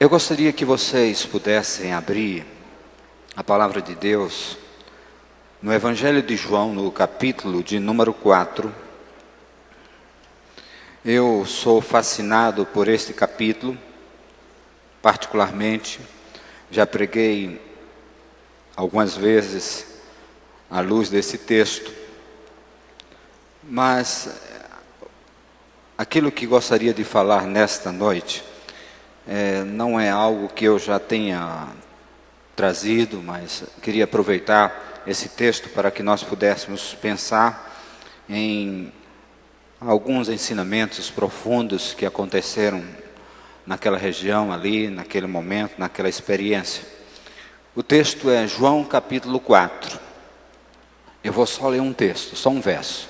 Eu gostaria que vocês pudessem abrir a palavra de Deus no Evangelho de João, no capítulo de número 4. Eu sou fascinado por este capítulo, particularmente. Já preguei algumas vezes à luz desse texto, mas aquilo que gostaria de falar nesta noite não é algo que eu já tenha trazido, mas queria aproveitar esse texto para que nós pudéssemos pensar em alguns ensinamentos profundos que aconteceram naquela região ali, naquele momento, naquela experiência. O texto é João capítulo 4. Eu vou só ler um texto, só um verso.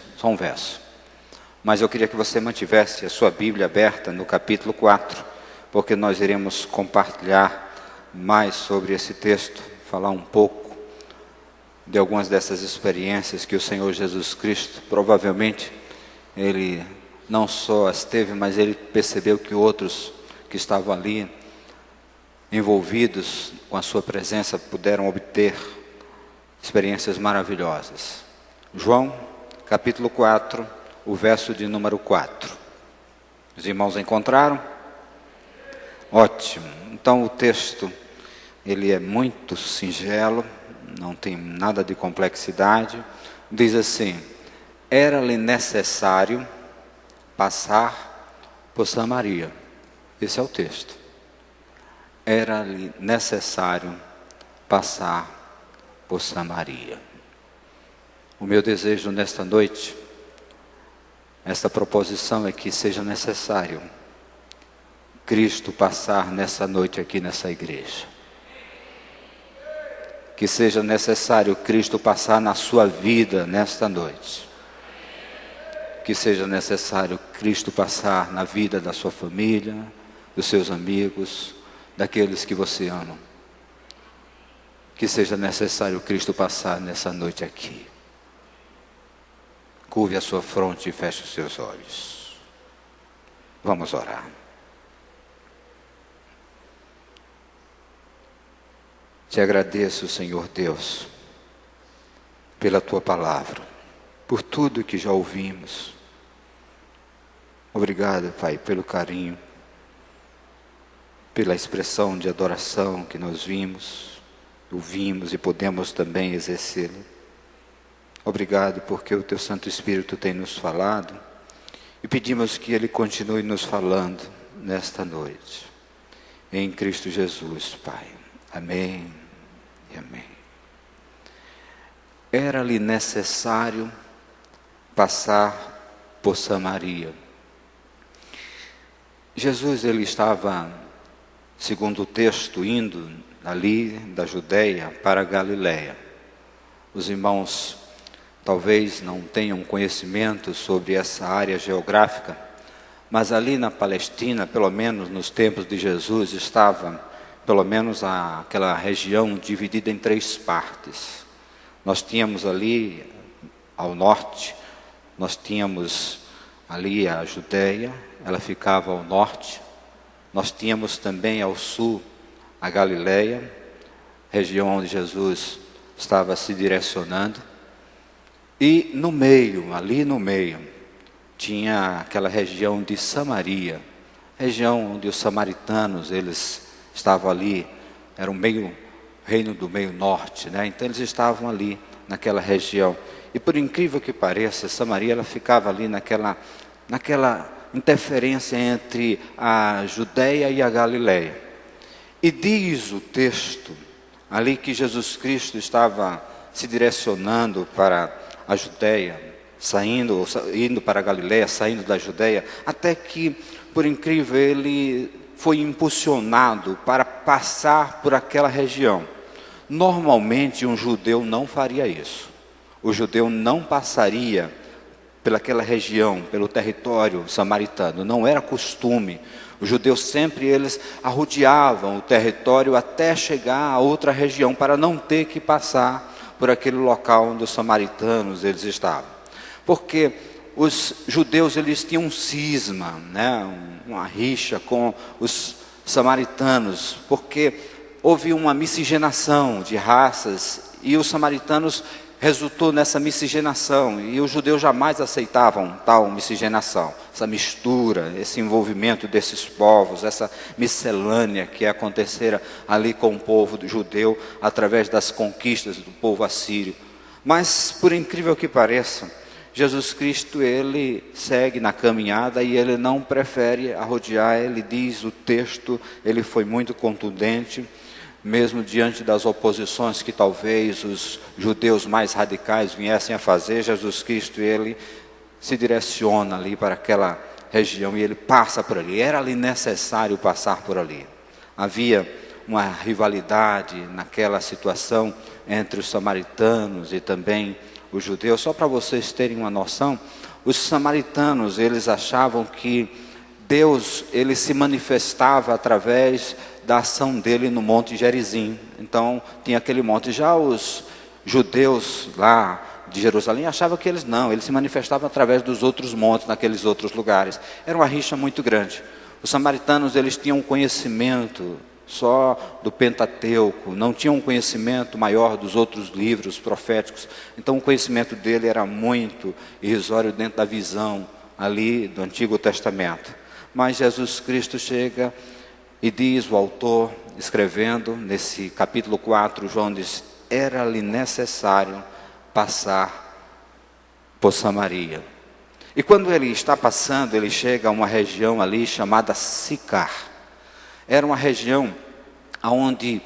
Mas eu queria que você mantivesse a sua Bíblia aberta no capítulo 4, porque nós iremos compartilhar mais sobre esse texto, falar um pouco de algumas dessas experiências que o Senhor Jesus Cristo, provavelmente, Ele não só as teve, mas Ele percebeu que outros que estavam ali, envolvidos com a sua presença, puderam obter experiências maravilhosas. João, capítulo 4, o verso de número 4. Os irmãos encontraram? Ótimo. Então o texto, ele é muito singelo, não tem nada de complexidade. Diz assim: era-lhe necessário passar por Samaria. Esse é o texto. Era-lhe necessário passar por Samaria. O meu desejo nesta noite, esta proposição é que seja necessário Cristo passar nessa noite aqui nessa igreja. Que seja necessário Cristo passar na sua vida nesta noite. Que seja necessário Cristo passar na vida da sua família, dos seus amigos, daqueles que você ama. Que seja necessário Cristo passar nessa noite aqui. Curve a sua fronte e feche os seus olhos. Vamos orar. Te agradeço, Senhor Deus, pela Tua palavra, por tudo que já ouvimos. Obrigado, Pai, pelo carinho, pela expressão de adoração que nós ouvimos e podemos também exercê-la. Obrigado porque o Teu Santo Espírito tem nos falado e pedimos que Ele continue nos falando nesta noite. Em Cristo Jesus, Pai. Amém e amém. Era-lhe necessário passar por Samaria. Jesus, ele estava, segundo o texto, indo ali da Judeia para a Galileia. Os irmãos talvez não tenham conhecimento sobre essa área geográfica, mas ali na Palestina, pelo menos nos tempos de Jesus, estava pelo menos aquela região dividida em 3 partes. Nós tínhamos ali ao norte, nós tínhamos ali a Judeia, ela ficava ao norte. Nós tínhamos também ao sul a Galileia, região onde Jesus estava se direcionando. E no meio, ali no meio, tinha aquela região de Samaria, região onde os samaritanos, eles estavam ali, era o reino do meio norte, né? Então eles estavam ali naquela região. E por incrível que pareça, Samaria ela ficava ali naquela interferência entre a Judeia e a Galileia. E diz o texto ali que Jesus Cristo estava se direcionando para a Judeia, indo para a Galileia, saindo da Judeia, até que, por incrível, ele foi impulsionado para passar por aquela região. Normalmente um judeu não faria isso. O judeu não passaria pelaquela região, pelo território samaritano. Não era costume. Os judeus sempre eles arrodeavam o território até chegar a outra região, para não ter que passar por aquele local onde os samaritanos eles estavam. Porque os judeus eles tinham um cisma, né? Uma rixa com os samaritanos, porque houve uma miscigenação de raças e os samaritanos resultou nessa miscigenação, e os judeus jamais aceitavam tal miscigenação, essa mistura, esse envolvimento desses povos, essa miscelânea que acontecera ali com o povo judeu através das conquistas do povo assírio. Mas, por incrível que pareça, Jesus Cristo, ele segue na caminhada e ele não prefere arrodear. Ele diz, o texto, ele foi muito contundente, mesmo diante das oposições que talvez os judeus mais radicais viessem a fazer. Jesus Cristo, ele se direciona ali para aquela região e ele passa por ali. Era ali necessário passar por ali. Havia uma rivalidade naquela situação entre os samaritanos e também os judeus. Só para vocês terem uma noção, os samaritanos, eles achavam que Deus, ele se manifestava através da ação dele no Monte Gerizim. Então, tinha aquele monte. Já os judeus lá de Jerusalém achavam que eles se manifestavam através dos outros montes, naqueles outros lugares. Era uma rixa muito grande. Os samaritanos, eles tinham um conhecimento só do Pentateuco, não tinham um conhecimento maior dos outros livros proféticos. Então, o conhecimento dele era muito irrisório dentro da visão ali do Antigo Testamento. Mas Jesus Cristo chega e diz, o autor, escrevendo nesse capítulo 4, João diz, era-lhe necessário passar por Samaria. E quando ele está passando, ele chega a uma região ali chamada Sicar. Era uma região onde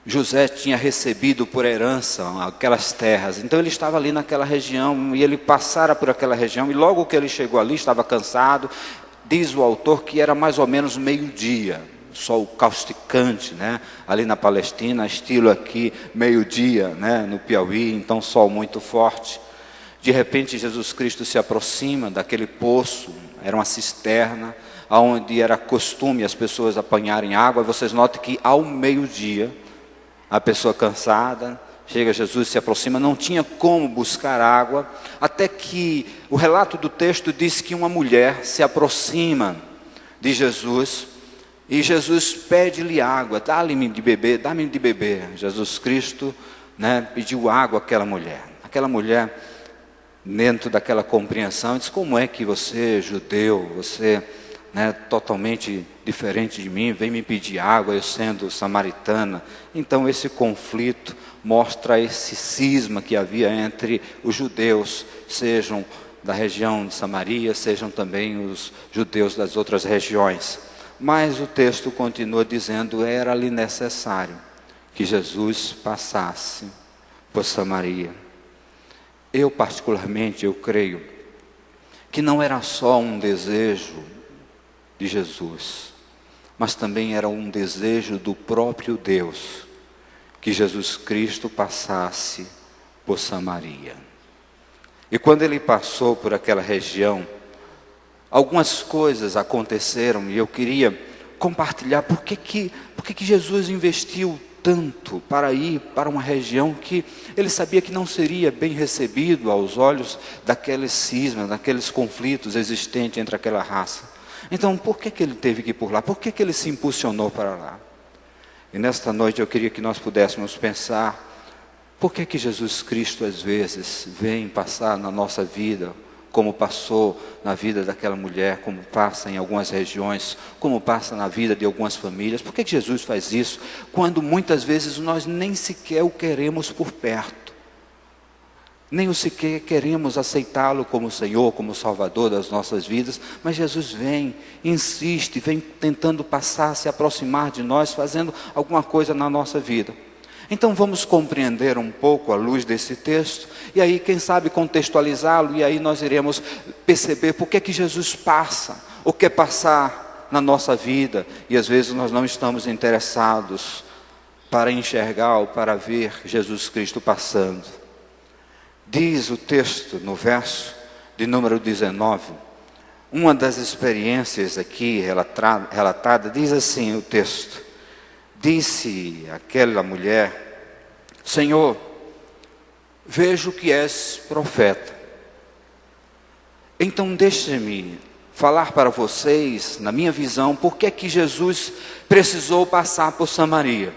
José tinha recebido por herança aquelas terras. Então ele estava ali naquela região e ele passara por aquela região. E logo que ele chegou ali, estava cansado. Diz o autor que era mais ou menos meio-dia, sol causticante, né? Ali na Palestina, estilo aqui, meio-dia, né? No Piauí, então sol muito forte. De repente Jesus Cristo se aproxima daquele poço, era uma cisterna, onde era costume as pessoas apanharem água. Vocês notem que ao meio-dia, a pessoa cansada, chega Jesus, se aproxima, não tinha como buscar água, até que o relato do texto diz que uma mulher se aproxima de Jesus, e Jesus pede-lhe água, dá-me de beber. Jesus Cristo, né, pediu água àquela mulher. Aquela mulher, dentro daquela compreensão, diz, como é que você, judeu, você, né, totalmente diferente de mim, vem me pedir água, eu sendo samaritana? Então esse conflito mostra esse cisma que havia entre os judeus, sejam da região de Samaria, sejam também os judeus das outras regiões. Mas o texto continua dizendo, era-lhe necessário que Jesus passasse por Samaria. Eu particularmente, eu creio que não era só um desejo de Jesus, mas também era um desejo do próprio Deus, que Jesus Cristo passasse por Samaria. E quando ele passou por aquela região, algumas coisas aconteceram e eu queria compartilhar por que Jesus investiu tanto para ir para uma região que ele sabia que não seria bem recebido aos olhos daqueles cismas, daqueles conflitos existentes entre aquela raça. Então, por que ele teve que ir por lá? Por que ele se impulsionou para lá? E nesta noite eu queria que nós pudéssemos pensar, por que Jesus Cristo às vezes vem passar na nossa vida, como passou na vida daquela mulher, como passa em algumas regiões, como passa na vida de algumas famílias? Por que Jesus faz isso, quando muitas vezes nós nem sequer o queremos por perto? Nem sequer queremos aceitá-lo como Senhor, como Salvador das nossas vidas, mas Jesus vem, insiste, vem tentando passar, se aproximar de nós, fazendo alguma coisa na nossa vida. Então vamos compreender um pouco à luz desse texto, e aí quem sabe contextualizá-lo, e aí nós iremos perceber por que Jesus passa, ou quer passar na nossa vida, e às vezes nós não estamos interessados para enxergar ou para ver Jesus Cristo passando. Diz o texto no verso de número 19, uma das experiências aqui relatada, diz assim o texto: disse aquela mulher, Senhor, vejo que és profeta, então deixa-me falar para vocês, na minha visão, por que é que Jesus precisou passar por Samaria.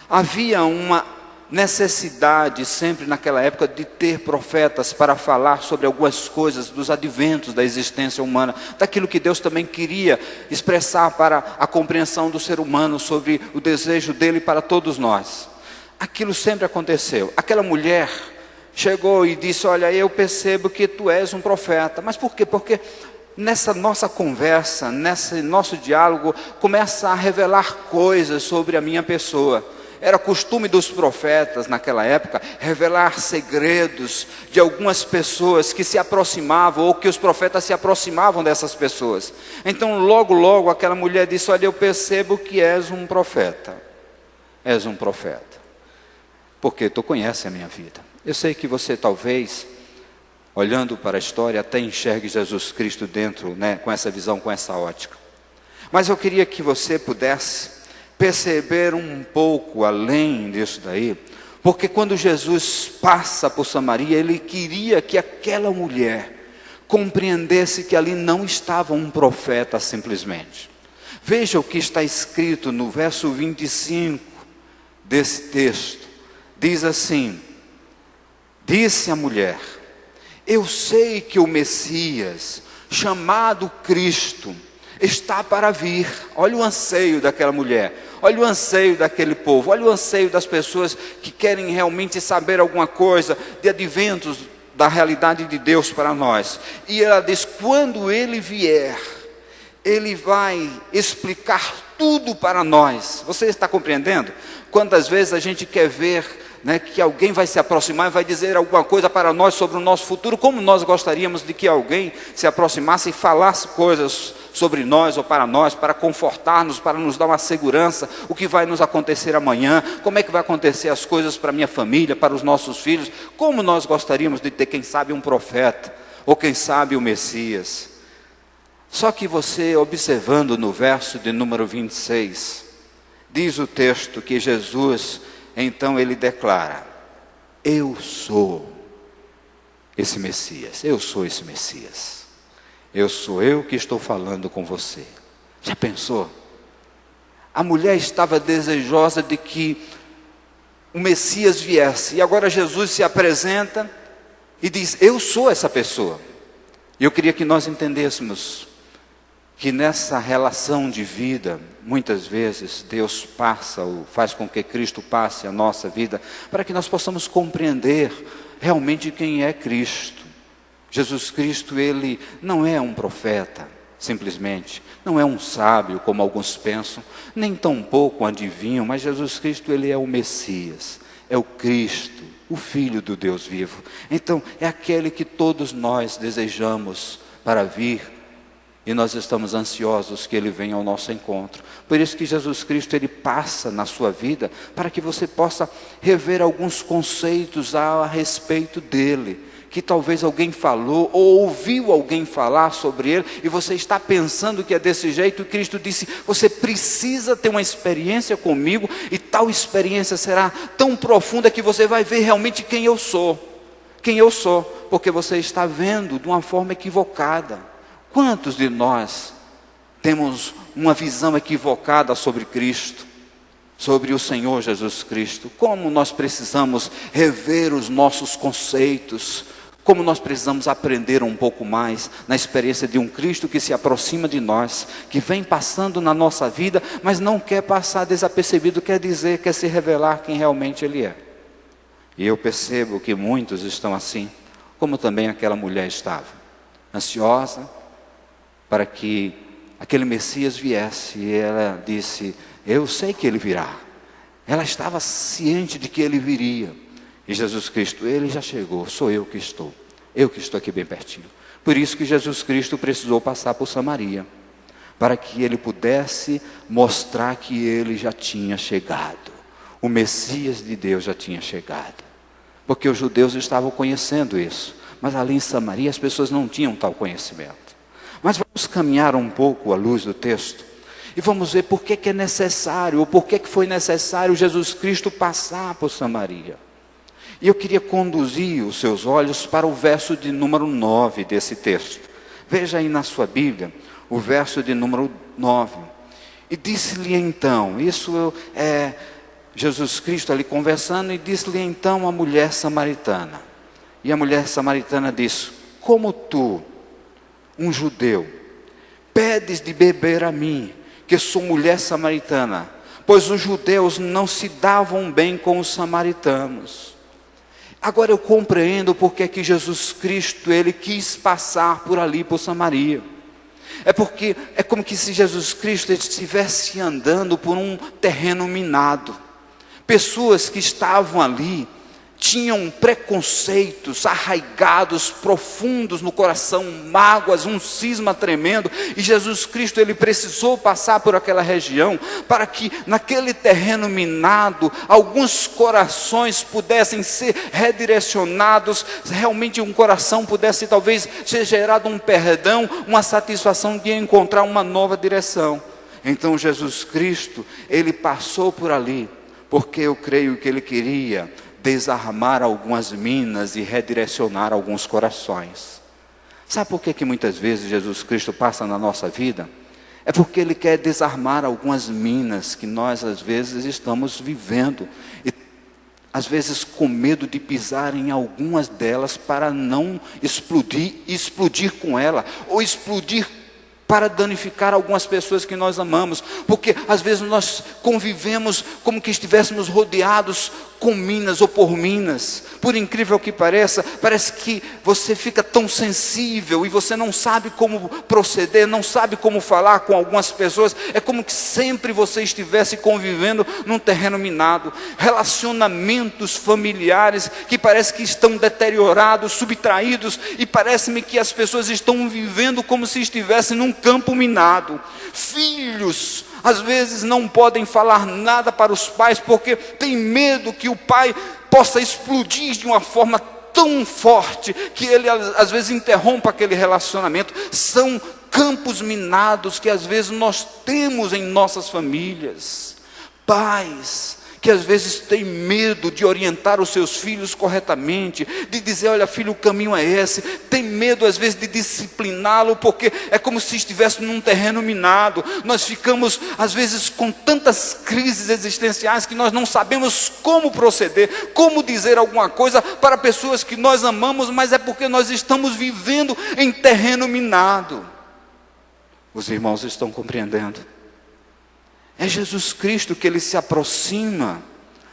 Havia uma necessidade sempre naquela época de ter profetas para falar sobre algumas coisas dos adventos da existência humana, daquilo que Deus também queria expressar para a compreensão do ser humano sobre o desejo dele para todos nós. Aquilo sempre aconteceu. Aquela mulher chegou e disse: olha, eu percebo que tu és um profeta. Mas por quê? Porque nessa nossa conversa, nesse nosso diálogo, começa a revelar coisas sobre a minha pessoa. Era costume dos profetas naquela época revelar segredos de algumas pessoas que se aproximavam, ou que os profetas se aproximavam dessas pessoas. Então logo aquela mulher disse: olha, eu percebo que és um profeta. És um profeta. Porque tu conhece a minha vida. Eu sei que você talvez, olhando para a história, até enxergue Jesus Cristo dentro, com essa visão, com essa ótica. Mas eu queria que você pudesse perceber um pouco além disso daí, porque quando Jesus passa por Samaria, ele queria que aquela mulher compreendesse que ali não estava um profeta simplesmente. Veja o que está escrito no verso 25 desse texto. Diz assim: disse a mulher: eu sei que o Messias, chamado Cristo, está para vir. Olha o anseio daquela mulher, olha o anseio daquele povo, olha o anseio das pessoas que querem realmente saber alguma coisa de adventos da realidade de Deus para nós. E ela diz: quando ele vier, ele vai explicar tudo para nós. Você está compreendendo? Quantas vezes a gente quer ver que alguém vai se aproximar e vai dizer alguma coisa para nós sobre o nosso futuro, como nós gostaríamos de que alguém se aproximasse e falasse coisas sobre nós ou para confortar-nos, para nos dar uma segurança, o que vai nos acontecer amanhã, como é que vai acontecer as coisas para a minha família, para os nossos filhos. Como nós gostaríamos de ter, quem sabe, um profeta, ou quem sabe o Messias. Só que você, observando no verso de número 26, diz o texto que Jesus, então ele declara: eu sou esse Messias, eu sou esse Messias. Sou eu que estou falando com você. Já pensou? A mulher estava desejosa de que o Messias viesse, e agora Jesus se apresenta e diz: eu sou essa pessoa. E eu queria que nós entendêssemos que nessa relação de vida, muitas vezes Deus passa, ou faz com que Cristo passe a nossa vida, para que nós possamos compreender realmente quem é Cristo. Jesus Cristo, ele não é um profeta, simplesmente, não é um sábio, como alguns pensam, nem tampouco um adivinho, mas Jesus Cristo, ele é o Messias, é o Cristo, o Filho do Deus vivo. Então, é aquele que todos nós desejamos para vir, e nós estamos ansiosos que ele venha ao nosso encontro. Por isso que Jesus Cristo, ele passa na sua vida, para que você possa rever alguns conceitos a respeito dele, que talvez alguém falou, ou ouviu alguém falar sobre ele, e você está pensando que é desse jeito. E Cristo disse: você precisa ter uma experiência comigo, e tal experiência será tão profunda que você vai ver realmente quem eu sou, porque você está vendo de uma forma equivocada. Quantos de nós temos uma visão equivocada sobre Cristo, sobre o Senhor Jesus Cristo? Como nós precisamos rever os nossos conceitos, como nós precisamos aprender um pouco mais na experiência de um Cristo que se aproxima de nós, que vem passando na nossa vida, mas não quer passar desapercebido, quer se revelar quem realmente Ele é. E eu percebo que muitos estão assim, como também aquela mulher estava, ansiosa para que aquele Messias viesse, e ela disse: eu sei que ele virá. Ela estava ciente de que ele viria, e Jesus Cristo, ele já chegou, sou eu que estou aqui bem pertinho. Por isso que Jesus Cristo precisou passar por Samaria, para que ele pudesse mostrar que ele já tinha chegado, o Messias de Deus já tinha chegado, porque os judeus estavam conhecendo isso, mas ali em Samaria as pessoas não tinham tal conhecimento. Mas vamos caminhar um pouco à luz do texto, e vamos ver por que é necessário, ou por que foi necessário Jesus Cristo passar por Samaria. E eu queria conduzir os seus olhos para o verso de número 9 desse texto. Veja aí na sua Bíblia, o verso de número 9. E disse-lhe então, isso é Jesus Cristo ali conversando, e disse-lhe então a mulher samaritana. E a mulher samaritana disse: como tu, um judeu, pedes de beber a mim, que sou mulher samaritana? Pois os judeus não se davam bem com os samaritanos. Agora eu compreendo porque é que Jesus Cristo, ele quis passar por ali, por Samaria. É porque é como que se Jesus Cristo estivesse andando por um terreno minado. Pessoas que estavam ali tinham preconceitos arraigados, profundos no coração, mágoas, um cisma tremendo, e Jesus Cristo, ele precisou passar por aquela região, para que naquele terreno minado, alguns corações pudessem ser redirecionados, realmente um coração pudesse talvez ser gerado um perdão, uma satisfação de encontrar uma nova direção. Então Jesus Cristo, ele passou por ali, porque eu creio que ele queria desarmar algumas minas e redirecionar alguns corações. Sabe por que muitas vezes Jesus Cristo passa na nossa vida? É porque ele quer desarmar algumas minas que nós às vezes estamos vivendo, e às vezes com medo de pisar em algumas delas para não explodir com ela, ou explodir para danificar algumas pessoas que nós amamos, porque às vezes nós convivemos como que estivéssemos rodeados com minas ou por minas. Por incrível que pareça, parece que você fica tão sensível e você não sabe como proceder, não sabe como falar com algumas pessoas. É como que sempre você estivesse convivendo num terreno minado. Relacionamentos familiares que parece que estão deteriorados, subtraídos, e parece-me que as pessoas estão vivendo como se estivessem num campo minado. Filhos às vezes não podem falar nada para os pais, porque tem medo que o pai possa explodir de uma forma tão forte, que ele às vezes interrompa aquele relacionamento. São campos minados que às vezes nós temos em nossas famílias. Pais que às vezes têm medo de orientar os seus filhos corretamente, de dizer: olha filho, o caminho é esse. Tem medo às vezes de discipliná-lo, porque é como se estivesse num terreno minado. Nós ficamos às vezes com tantas crises existenciais que nós não sabemos como proceder, como dizer alguma coisa para pessoas que nós amamos, mas é porque nós estamos vivendo em terreno minado. Os irmãos estão compreendendo? É Jesus Cristo que ele se aproxima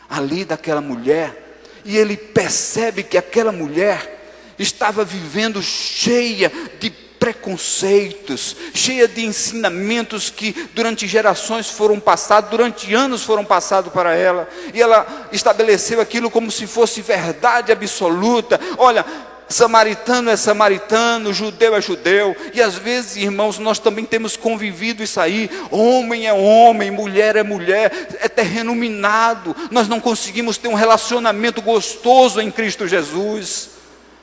ali daquela mulher, e ele percebe que aquela mulher estava vivendo cheia de preconceitos, cheia de ensinamentos que durante gerações foram passados, durante anos foram passados para ela, e ela estabeleceu aquilo como se fosse verdade absoluta. Olha, samaritano é samaritano, judeu é judeu. E às vezes, irmãos, nós também temos convivido isso aí. Homem é homem, mulher é mulher, é terreno minado. Nós não conseguimos ter um relacionamento gostoso em Cristo Jesus.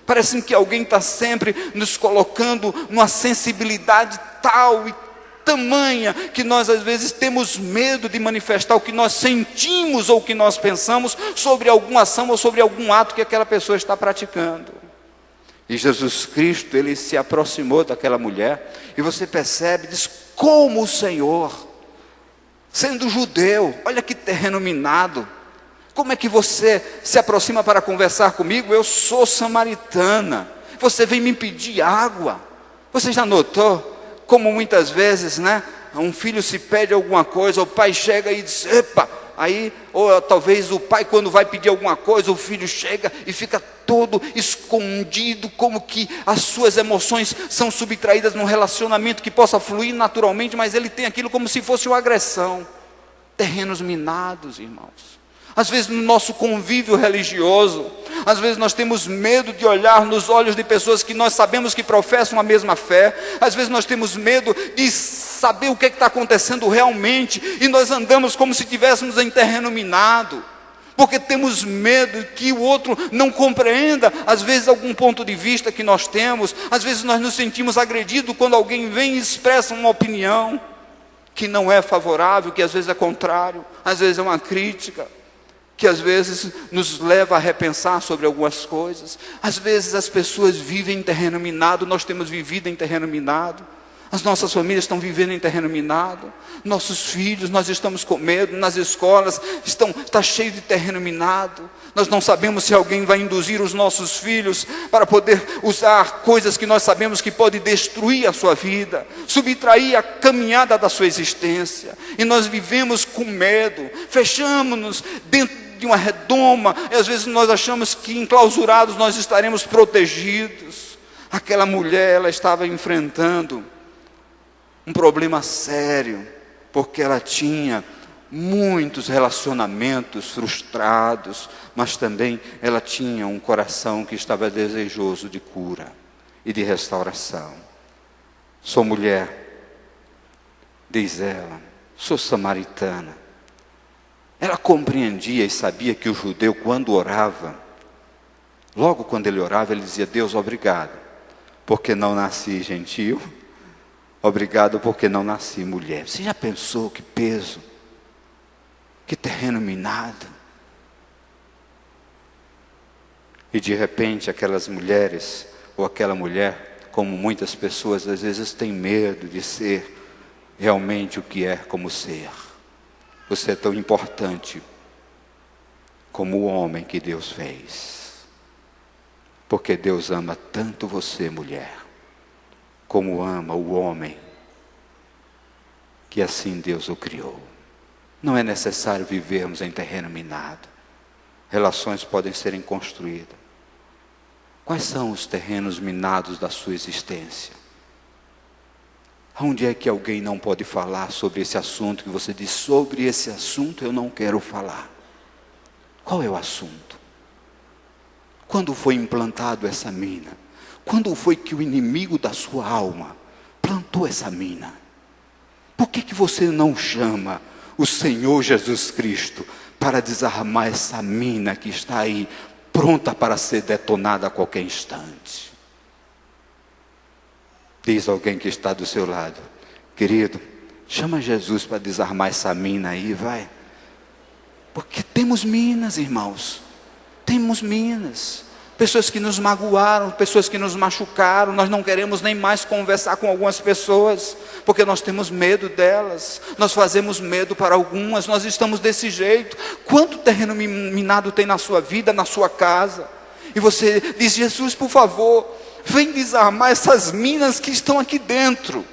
Parece que alguém está sempre nos colocando numa sensibilidade tal e tamanha, que nós às vezes temos medo de manifestar o que nós sentimos ou o que nós pensamos sobre alguma ação ou sobre algum ato que aquela pessoa está praticando. E Jesus Cristo, ele se aproximou daquela mulher, e você percebe, diz: como o Senhor, sendo judeu, olha que terreno minado, como é que você se aproxima para conversar comigo? Eu sou samaritana, você vem me pedir água. Você já notou como muitas vezes, né, um filho se pede alguma coisa, o pai chega e diz: epa. Aí, ou talvez o pai, quando vai pedir alguma coisa, o filho chega e fica todo escondido, como que as suas emoções são subtraídas num relacionamento que possa fluir naturalmente, mas ele tem aquilo como se fosse uma agressão. Terrenos minados, irmãos. Às vezes no nosso convívio religioso, às vezes nós temos medo de olhar nos olhos de pessoas que nós sabemos que professam a mesma fé. Às vezes nós temos medo de saber o que está acontecendo realmente, e nós andamos como se estivéssemos em terreno minado, porque temos medo que o outro não compreenda às vezes algum ponto de vista que nós temos. Às vezes nós nos sentimos agredidos quando alguém vem e expressa uma opinião que não é favorável, que às vezes é contrário, às vezes é uma crítica, que às vezes nos leva a repensar sobre algumas coisas. Às vezes as pessoas vivem em terreno minado, nós temos vivido em terreno minado. As nossas famílias estão vivendo em terreno minado. Nossos filhos, nós estamos com medo. Nas escolas, está cheio de terreno minado. Nós não sabemos se alguém vai induzir os nossos filhos para poder usar coisas que nós sabemos que pode destruir a sua vida, subtrair a caminhada da sua existência. E nós vivemos com medo, fechamos-nos dentro de uma redoma, e às vezes nós achamos que enclausurados nós estaremos protegidos. Aquela mulher, ela estava enfrentando um problema sério, porque ela tinha muitos relacionamentos frustrados, mas também ela tinha um coração que estava desejoso de cura e de restauração. Sou mulher, diz ela, sou samaritana. Ela compreendia e sabia que o judeu, quando orava, logo quando ele orava, ele dizia: Deus, obrigado, porque não nasci gentil. Obrigado porque não nasci mulher. Você já pensou que peso? Que terreno minado? E de repente aquelas mulheres, ou aquela mulher, como muitas pessoas às vezes têm medo de ser realmente o que é como ser. Você é tão importante como o homem que Deus fez. Porque Deus ama tanto você, mulher, como ama o homem, que assim Deus o criou. Não é necessário vivermos em terreno minado. Relações podem serem construídas. Quais são os terrenos minados da sua existência? Onde é que alguém não pode falar sobre esse assunto, que você diz: sobre esse assunto eu não quero falar? Qual é o assunto? Quando foi implantado essa mina? Quando foi que o inimigo da sua alma plantou essa mina? Por que você não chama o Senhor Jesus Cristo para desarmar essa mina que está aí, pronta para ser detonada a qualquer instante? Diz alguém que está do seu lado: querido, chama Jesus para desarmar essa mina aí, vai. Porque temos minas, irmãos. Temos minas. Pessoas que nos magoaram, pessoas que nos machucaram. Nós não queremos nem mais conversar com algumas pessoas, porque nós temos medo delas. Nós fazemos medo para algumas. Nós estamos desse jeito. Quanto terreno minado tem na sua vida, na sua casa? E você diz: Jesus, por favor, vem desarmar essas minas que estão aqui dentro.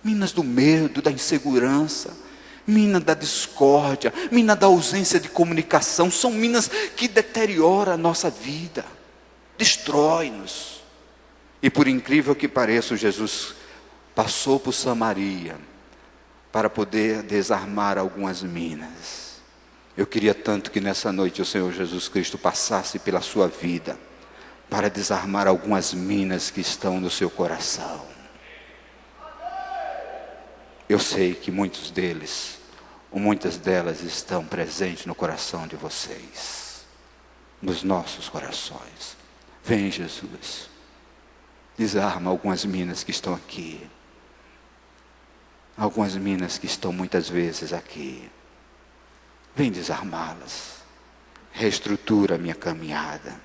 Minas do medo, da insegurança, mina da discórdia, mina da ausência de comunicação. São minas que deterioram a nossa vida, destrói-nos. E por incrível que pareça, Jesus passou por Samaria para poder desarmar algumas minas. Eu queria tanto que nessa noite o Senhor Jesus Cristo passasse pela sua vida para desarmar algumas minas que estão no seu coração. Eu sei que muitos deles, ou muitas delas, estão presentes no coração de vocês, nos nossos corações. Vem, Jesus, desarma algumas minas que estão aqui, algumas minas que estão muitas vezes aqui. Vem desarmá-las, reestrutura a minha caminhada.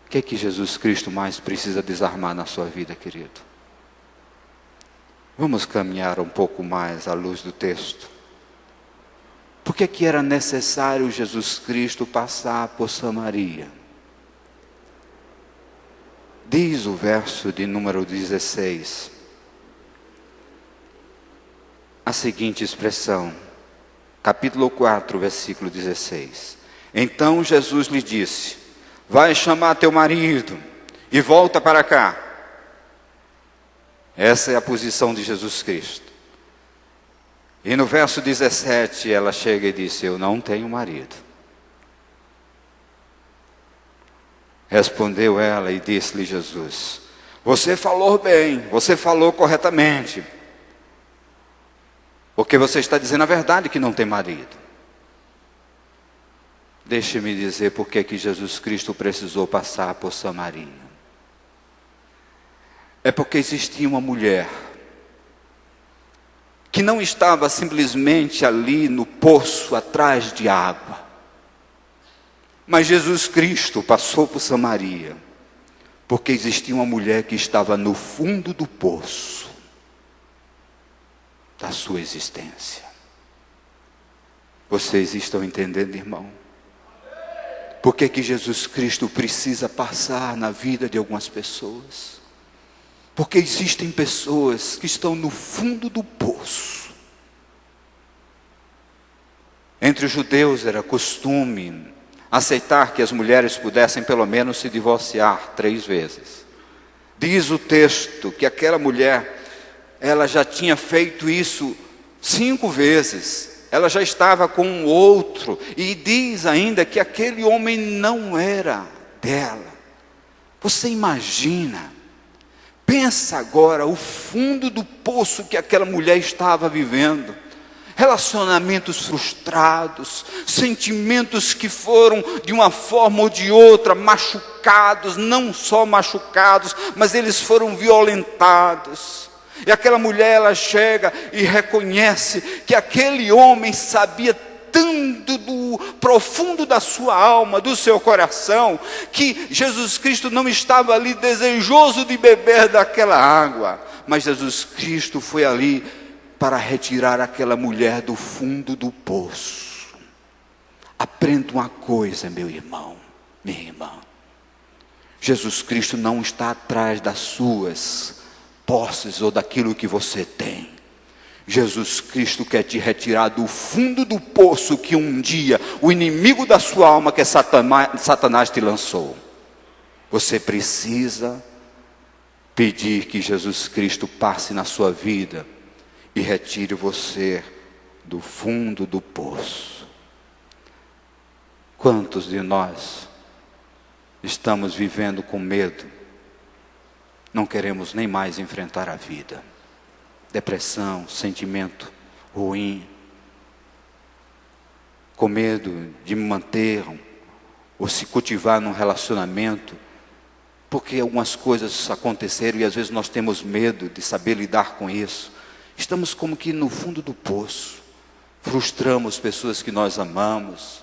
O que é que Jesus Cristo mais precisa desarmar na sua vida, querido? Vamos caminhar um pouco mais à luz do texto. Por que que era necessário Jesus Cristo passar por Samaria? Diz o verso de número 16, a seguinte expressão, capítulo 4, versículo 16. Então Jesus lhe disse: vai chamar teu marido e volta para cá. Essa é a posição de Jesus Cristo. E no verso 17 ela chega e disse: eu não tenho marido. Respondeu ela e disse-lhe Jesus: você falou bem, você falou corretamente, porque você está dizendo a verdade que não tem marido. Deixe-me dizer por que que Jesus Cristo precisou passar por Samaria. É porque existia uma mulher que não estava simplesmente ali no poço atrás de água, mas Jesus Cristo passou por Samaria, porque existia uma mulher que estava no fundo do poço da sua existência. Vocês estão entendendo, irmão? Por que Jesus Cristo precisa passar na vida de algumas pessoas? Porque existem pessoas que estão no fundo do poço. Entre os judeus era costume aceitar que as mulheres pudessem pelo menos se divorciar 3 vezes. Diz o texto que aquela mulher, ela já tinha feito isso 5 vezes. Ela já estava com um outro. E diz ainda que aquele homem não era dela. Você imagina? Pensa agora o fundo do poço que aquela mulher estava vivendo. Relacionamentos frustrados, sentimentos que foram de uma forma ou de outra machucados, não só machucados, mas eles foram violentados. E aquela mulher, ela chega e reconhece que aquele homem sabia tanto do profundo da sua alma, do seu coração, que Jesus Cristo não estava ali desejoso de beber daquela água, mas Jesus Cristo foi ali para retirar aquela mulher do fundo do poço. Aprenda uma coisa, meu irmão, minha irmã. Jesus Cristo não está atrás das suas posses ou daquilo que você tem. Jesus Cristo quer te retirar do fundo do poço que um dia o inimigo da sua alma, que é Satanás, te lançou. Você precisa pedir que Jesus Cristo passe na sua vida e retire você do fundo do poço. Quantos de nós estamos vivendo com medo? Não queremos nem mais enfrentar a vida. Depressão, sentimento ruim, com medo de manter ou se cultivar num relacionamento, porque algumas coisas aconteceram e às vezes nós temos medo de saber lidar com isso. Estamos como que no fundo do poço, frustramos pessoas que nós amamos,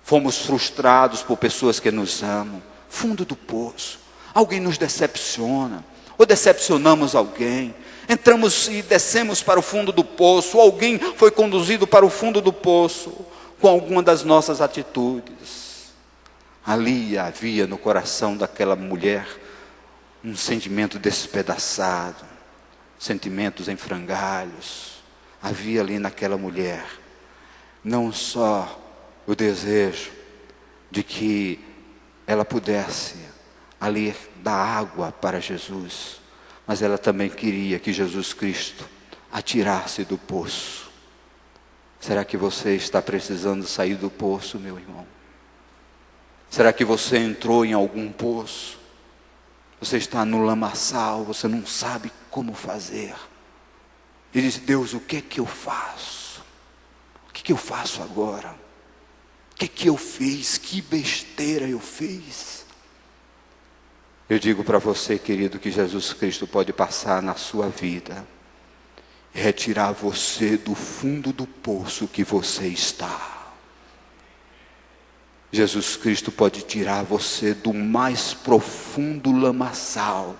fomos frustrados por pessoas que nos amam, fundo do poço. Alguém nos decepciona, ou decepcionamos alguém, entramos e descemos para o fundo do poço, ou alguém foi conduzido para o fundo do poço, com alguma das nossas atitudes. Ali havia no coração daquela mulher, um sentimento despedaçado, sentimentos em frangalhos. Havia ali naquela mulher, não só o desejo de que ela pudesse ali dar água para Jesus, mas ela também queria que Jesus Cristo a tirasse do poço. Será que você está precisando sair do poço, meu irmão? Será que você entrou em algum poço? Você está no lamaçal, você não sabe como fazer. E diz: Deus, o que é que eu faço? O que é que eu faço agora? O que é que eu fiz? Que besteira eu fiz? Eu digo para você, querido, que Jesus Cristo pode passar na sua vida e retirar você do fundo do poço que você está. Jesus Cristo pode tirar você do mais profundo lamaçal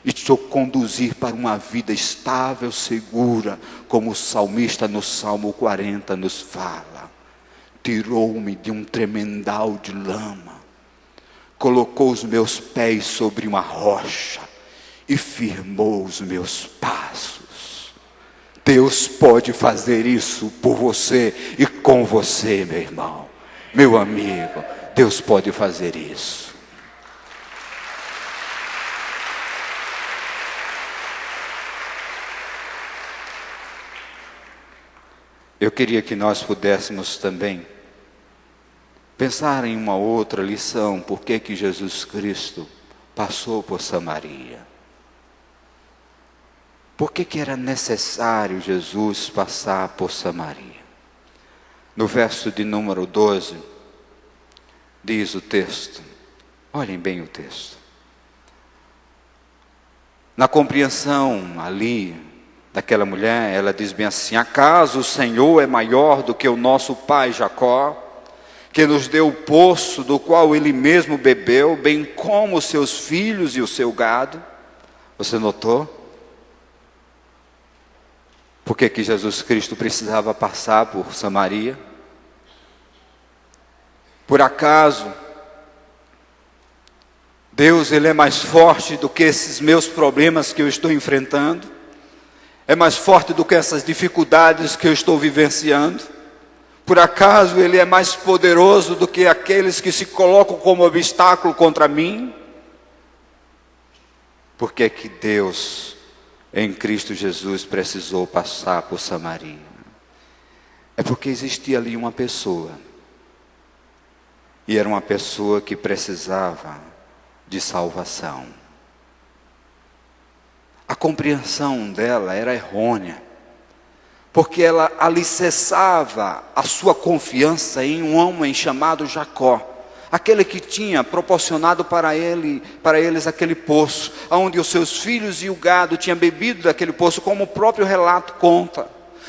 e te conduzir para uma vida estável, segura, como o salmista no Salmo 40 nos fala. Tirou-me de um tremendal de lama, colocou os meus pés sobre uma rocha e firmou os meus passos. Deus pode fazer isso por você e com você, meu irmão, meu amigo. Deus pode fazer isso. Eu queria que nós pudéssemos também pensar em uma outra lição. Por que que Jesus Cristo passou por Samaria? Por que que era necessário Jesus passar por Samaria? No verso de número 12, diz o texto, olhem bem o texto. Na compreensão ali daquela mulher, ela diz bem assim: acaso o Senhor é maior do que o nosso pai Jacó, que nos deu o poço do qual ele mesmo bebeu, bem como os seus filhos e o seu gado? Você notou? Por que Jesus Cristo precisava passar por Samaria? Por acaso Deus, Ele é mais forte do que esses meus problemas que eu estou enfrentando? É mais forte do que essas dificuldades que eu estou vivenciando? Por acaso Ele é mais poderoso do que aqueles que se colocam como obstáculo contra mim? Por que que Deus, em Cristo Jesus, precisou passar por Samaria? É porque existia ali uma pessoa, e era uma pessoa que precisava de salvação. A compreensão dela era errônea, porque ela alicerçava a sua confiança em um homem chamado Jacó, aquele que tinha proporcionado para eles aquele poço, onde os seus filhos e o gado tinham bebido daquele poço, como o próprio relato conta.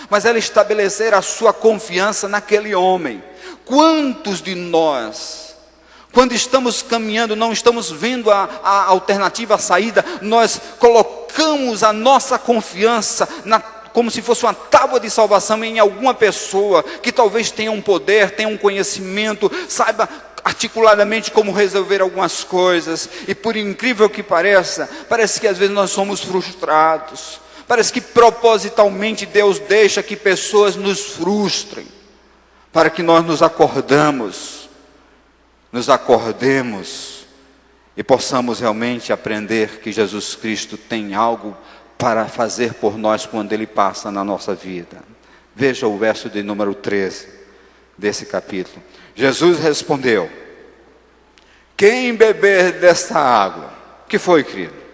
Mas ela estabelecera a sua confiança naquele homem. Quantos de nós, quando estamos caminhando, não estamos vendo a alternativa, a saída, nós colocamos a nossa confiança como se fosse uma tábua de salvação em alguma pessoa que talvez tenha um poder, tenha um conhecimento, saiba articuladamente como resolver algumas coisas. E por incrível que pareça, parece que às vezes nós somos frustrados. Parece que propositalmente Deus deixa que pessoas nos frustrem, para que nós nos acordemos e possamos realmente aprender que Jesus Cristo tem algo para fazer por nós quando Ele passa na nossa vida. Veja o verso de número 13 desse capítulo. Jesus respondeu: quem beber desta água, que foi, querido?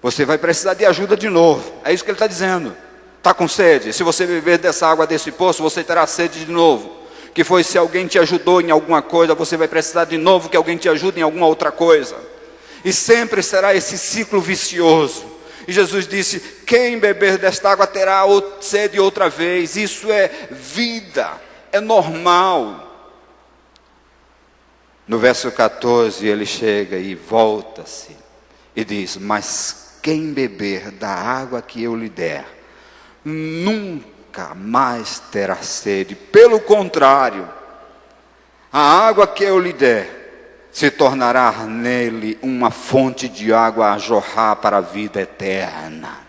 Você vai precisar de ajuda de novo. É isso que ele está dizendo. Está com sede? Se você beber dessa água desse poço, você terá sede de novo. Que foi, se alguém te ajudou em alguma coisa, você vai precisar de novo que alguém te ajude em alguma outra coisa. E sempre será esse ciclo vicioso. E Jesus disse: quem beber desta água terá sede outra vez. Isso é vida, é normal. No verso 14 ele chega e volta-se e diz: mas quem beber da água que eu lhe der, nunca mais terá sede. Pelo contrário, a água que eu lhe der se tornará nele uma fonte de água a jorrar para a vida eterna.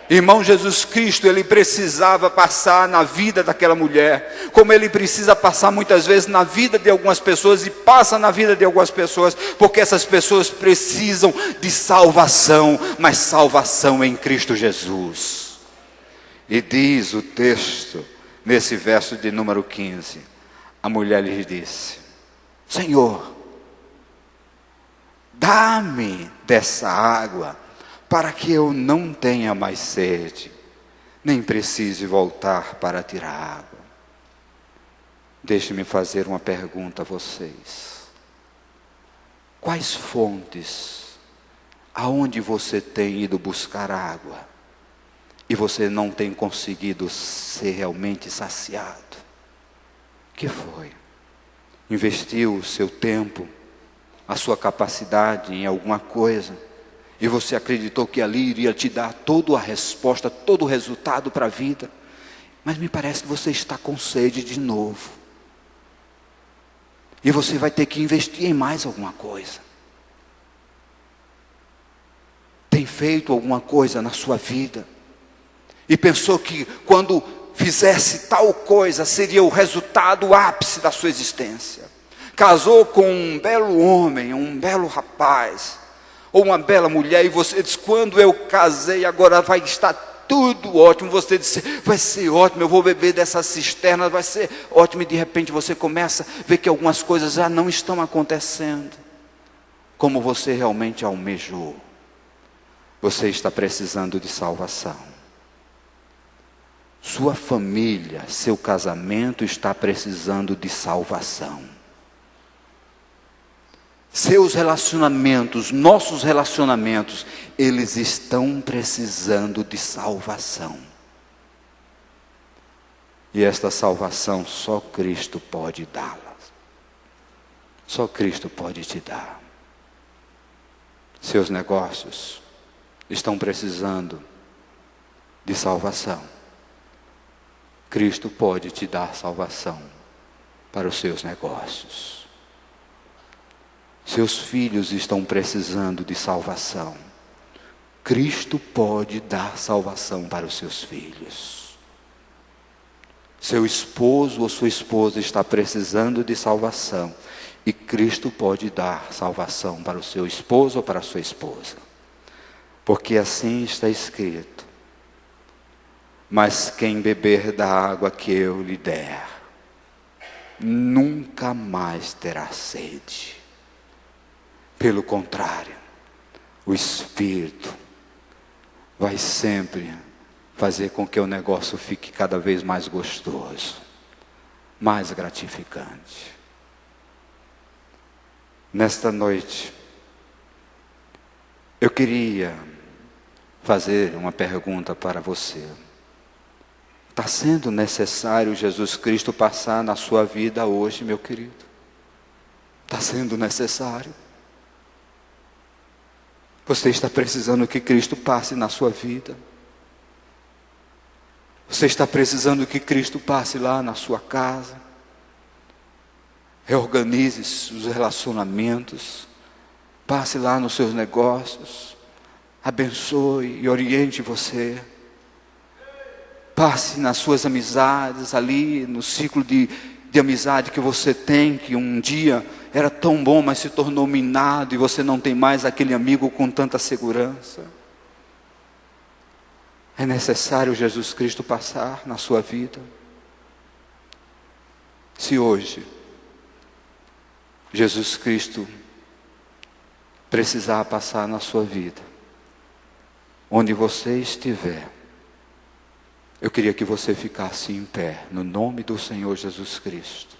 Irmão, Jesus Cristo, Ele precisava passar na vida daquela mulher, como Ele precisa passar muitas vezes na vida de algumas pessoas, e passa na vida de algumas pessoas, porque essas pessoas precisam de salvação, mas salvação em Cristo Jesus. E diz o texto, nesse verso de número 15, a mulher lhe disse: Senhor, dá-me dessa água, para que eu não tenha mais sede, nem precise voltar para tirar água. Deixe-me fazer uma pergunta a vocês. Quais fontes, aonde você tem ido buscar água, e você não tem conseguido ser realmente saciado? Que foi? Investiu o seu tempo, a sua capacidade em alguma coisa, e você acreditou que ali iria te dar toda a resposta, todo o resultado para a vida. Mas me parece que você está com sede de novo. E você vai ter que investir em mais alguma coisa. Tem feito alguma coisa na sua vida e pensou que quando fizesse tal coisa seria o resultado, o ápice da sua existência. Casou com um belo homem, um belo rapaz, ou uma bela mulher, e você diz: quando eu casei, agora vai estar tudo ótimo. Você disse: vai ser ótimo, eu vou beber dessa cisterna, vai ser ótimo. E de repente você começa a ver que algumas coisas já não estão acontecendo como você realmente almejou. Você está precisando de salvação. Sua família, seu casamento está precisando de salvação. Seus relacionamentos, nossos relacionamentos, eles estão precisando de salvação. E esta salvação só Cristo pode dá-la. Só Cristo pode te dar. Seus negócios estão precisando de salvação. Cristo pode te dar salvação para os seus negócios. Seus filhos estão precisando de salvação. Cristo pode dar salvação para os seus filhos. Seu esposo ou sua esposa está precisando de salvação. E Cristo pode dar salvação para o seu esposo ou para a sua esposa. Porque assim está escrito: mas quem beber da água que eu lhe der, nunca mais terá sede. Pelo contrário, o Espírito vai sempre fazer com que o negócio fique cada vez mais gostoso, mais gratificante. Nesta noite, eu queria fazer uma pergunta para você. Está sendo necessário Jesus Cristo passar na sua vida hoje, meu querido? Está sendo necessário? Você está precisando que Cristo passe na sua vida? Você está precisando que Cristo passe lá na sua casa? Reorganize os relacionamentos, passe lá nos seus negócios, abençoe e oriente você. Passe nas suas amizades, ali no ciclo de amizade que você tem, que um dia era tão bom, mas se tornou minado e você não tem mais aquele amigo com tanta segurança. É necessário Jesus Cristo passar na sua vida. Se hoje Jesus Cristo precisar passar na sua vida, onde você estiver, eu queria que você ficasse em pé, no nome do Senhor Jesus Cristo.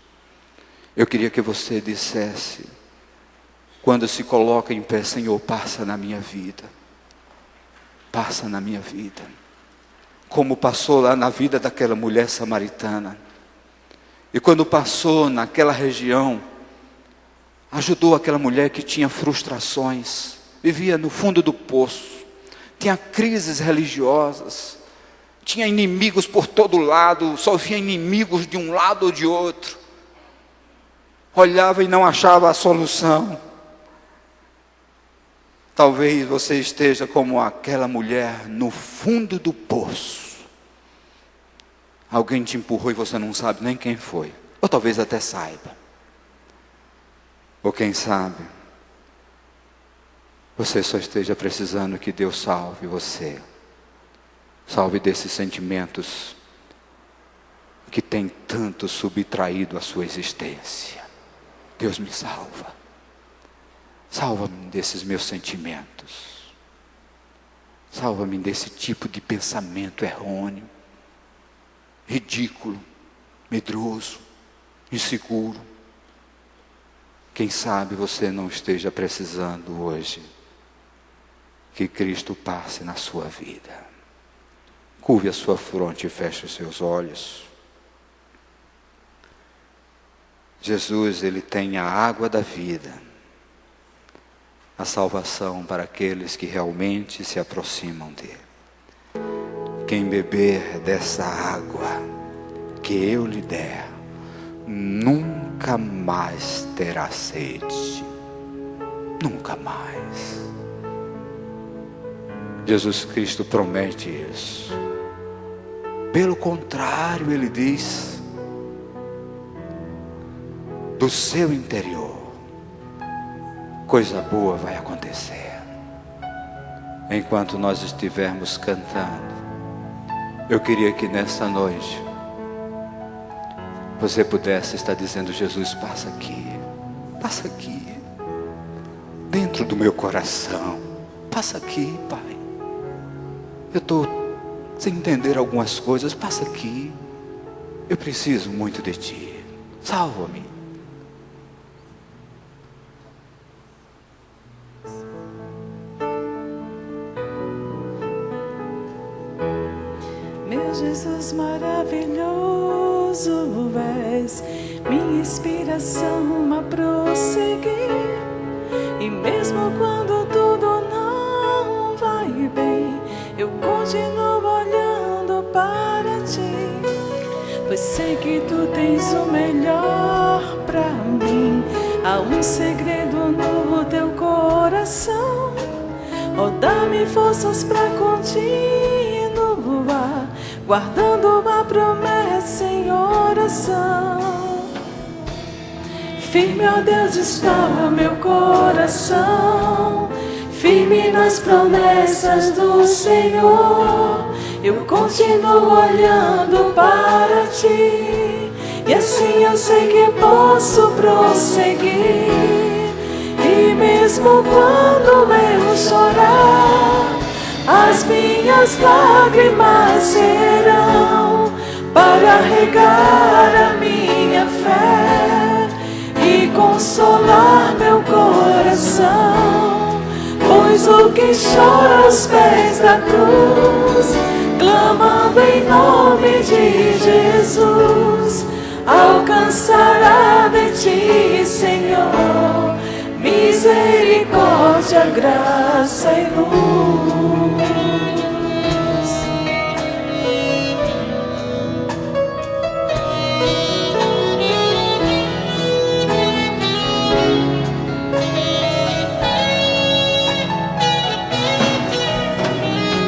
Eu queria que você dissesse, quando se coloca em pé: Senhor, passa na minha vida. Passa na minha vida. Como passou lá na vida daquela mulher samaritana. E quando passou naquela região, ajudou aquela mulher que tinha frustrações, vivia no fundo do poço, tinha crises religiosas, tinha inimigos por todo lado, só via inimigos de um lado ou de outro. Olhava e não achava a solução. Talvez você esteja como aquela mulher no fundo do poço. Alguém te empurrou e você não sabe nem quem foi. Ou talvez até saiba. Ou quem sabe, você só esteja precisando que Deus salve você. Salve desses sentimentos que tem tanto subtraído a sua existência. Deus me salva. Salva-me desses meus sentimentos. Salva-me desse tipo de pensamento errôneo, ridículo, medroso, inseguro. Quem sabe você não esteja precisando hoje que Cristo passe na sua vida. Curve a sua fronte e feche os seus olhos. Jesus, Ele tem a água da vida, a salvação para aqueles que realmente se aproximam dEle. Quem beber dessa água que eu lhe der, nunca mais terá sede. Nunca mais. Jesus Cristo promete isso. Pelo contrário, Ele diz: do seu interior, coisa boa vai acontecer. Enquanto nós estivermos cantando, eu queria que nesta noite você pudesse estar dizendo: Jesus, passa aqui, dentro do meu coração, passa aqui, Pai. Eu estou sem entender algumas coisas, passa aqui. Eu preciso muito de Ti, salva-me. Jesus maravilhoso és, minha inspiração a prosseguir. E mesmo quando tudo não vai bem, eu continuo olhando para ti, pois sei que tu tens o melhor pra mim. Há um segredo no teu coração, oh, dá-me forças pra continuar, guardando a promessa em oração. Firme, ó Deus, está o meu coração, firme nas promessas do Senhor. Eu continuo olhando para ti, e assim eu sei que posso prosseguir. E mesmo quando eu chorar, as minhas lágrimas serão para regar a minha fé e consolar meu coração. Pois o que chora aos pés da cruz, clamando em nome de Jesus, alcançará de ti, Senhor, misericórdia, graça e luz.